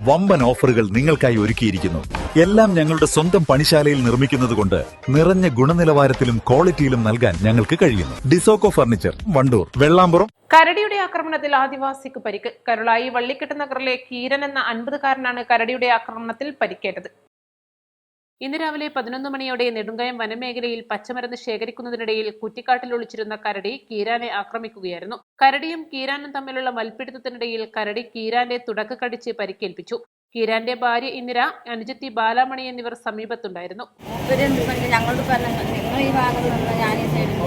വമ്പൻ ഓഫറുകൾ നിങ്ങൾക്കായി ഒരുക്കിയിരിക്കുന്നു. എല്ലാം ഞങ്ങളുടെ സ്വന്തം പണിശാലയിൽ നിർമ്മിക്കുന്നതുകൊണ്ട് നിറഞ്ഞ ഗുണനിലവാരത്തിലും ക്വാളിറ്റിയിലും നൽകാൻ ഞങ്ങൾക്ക് കഴിയുന്നു. ഡിസോക്കോ ഫർണിച്ചർ, വണ്ടൂർ, വെള്ളാമ്പുറം. കരടിയുടെ ആക്രമണത്തിൽ ആദിവാസിക്ക് പരിക്ക്. കരുളായി വള്ളിക്കെട്ട് നഗറിലെ കീരൻ എന്ന 50-കാരനാണ് കരടിയുടെ ആക്രമണത്തിൽ പരിക്കേറ്റത്. ഇന്ന് രാവിലെ 11 മണിയോടെ നെടുങ്കയം വനമേഖലയിൽ പച്ചമരുന്ന് ശേഖരിക്കുന്നതിനിടയിൽ കുറ്റിക്കാട്ടിൽ ഒളിച്ചിരുന്ന കരടി കീരാനെ ആക്രമിക്കുകയായിരുന്നു. കരടിയും കീരാനും തമ്മിലുള്ള മൽപ്പിടുത്തത്തിനിടയിൽ കരടി കീരാന്റെ തുടക്ക് കടിച്ച് പരിക്കേൽപ്പിച്ചു. കീരാന്റെ ഭാര്യ ഇന്ദിര, അനുജത്തി ബാലാമണി എന്നിവർ സമീപത്തുണ്ടായിരുന്നു. ഞങ്ങളോട് പറഞ്ഞു, നിങ്ങൾ ഈ ഭാഗത്ത് നിന്ന് ഞാൻ ഈ സൈഡിൽ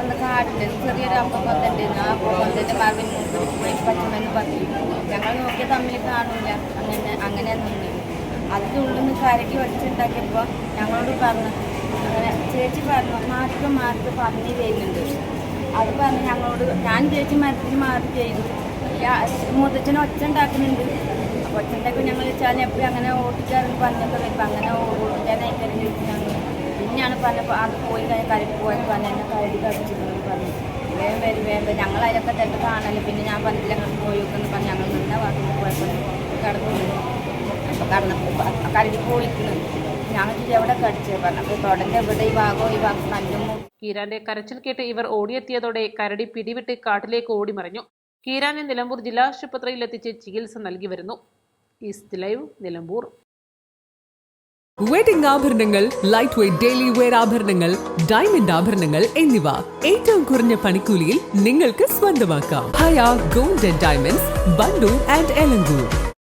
ഒരു കാടിൻ്റെ ചെറിയൊരു അമ്പക്കൊന്നുണ്ടായിരുന്നു. ആ കൊന്നിൻ്റെ മറവിൽ പച്ചമെന്ന് പറഞ്ഞു. ഞങ്ങൾ നോക്കിയ തമ്മിൽ കാണില്ല. അങ്ങനെ നിന്ന് അതിൻ്റെ ഉള്ളിൽ നിന്ന് കരടി ഒച്ചുണ്ടാക്കിയപ്പോൾ ഞങ്ങളോട് പറഞ്ഞു, അങ്ങനെ ചേച്ചി പറഞ്ഞു മാർക്ക് പറഞ്ഞു വരുന്നുണ്ട്. അത് പറഞ്ഞ് ഞങ്ങളോട് ഞാൻ ചേച്ചി മരത്തിന് മാറി ചെയ്തു. മുതച്ചനെ ഒച്ച ഉണ്ടാക്കുന്നുണ്ട്. അപ്പോൾ ഒച്ച ഉണ്ടാക്കി ഞങ്ങൾ വെച്ചാൽ എപ്പോഴും അങ്ങനെ ഓടിക്കാറെന്ന് പറഞ്ഞൊക്കെ വരുമ്പോൾ അങ്ങനെ ഓടിക്കാനായിക്കാരും ചോദിച്ചു. ഞങ്ങൾ പിന്നെയാണ് പറഞ്ഞപ്പോൾ അത് പോയി കരടി പോയപ്പോൾ പറഞ്ഞ എന്നെ കരടി കടിച്ചിരുന്നു പറഞ്ഞു. വേഗം ഞങ്ങൾ അതിലൊക്കെ തന്നെ കാണല്ലോ. പിന്നെ ഞാൻ പറഞ്ഞില്ല ഞങ്ങൾ പോയി വെക്കുന്നു പറഞ്ഞ് ഞങ്ങൾ നിന്ന വാക്കിൽ പോയപ്പോൾ കടന്നു. അപ്പോൾ കടന്നപ്പോൾ കരടി പോയിക്കുന്നു. ഞങ്ങൾ എവിടെ കടിച്ചത് പറഞ്ഞപ്പോൾ തൊടൻ്റെ എവിടെ ഈ ഭാഗം നല്ലും. കീരാന്റെ കരച്ചിൽ കേട്ട് ഇവർ ഓടിയെത്തിയതോടെ കരടി പിടിവിട്ട് കാട്ടിലേക്ക് ഓടിമറിഞ്ഞു. കീരാനെ നിലമ്പൂർ ജില്ലാ ആശുപത്രിയിൽ എത്തിച്ച് ചികിത്സ നൽകി വരുന്നു. East live, Nilambur. വെഡിംഗ് ആഭരണങ്ങൾ, ലൈറ്റ് വെയ്റ്റ് ഡെയിലി വെയർ ആഭരണങ്ങൾ, ഡയമണ്ട് ആഭരണങ്ങൾ എന്നിവ ഏറ്റവും കുറഞ്ഞ പണിക്കൂലിയിൽ നിങ്ങൾക്ക് സ്വന്തമാക്കാം. Haya gold and diamonds, Wandoor and Elankur.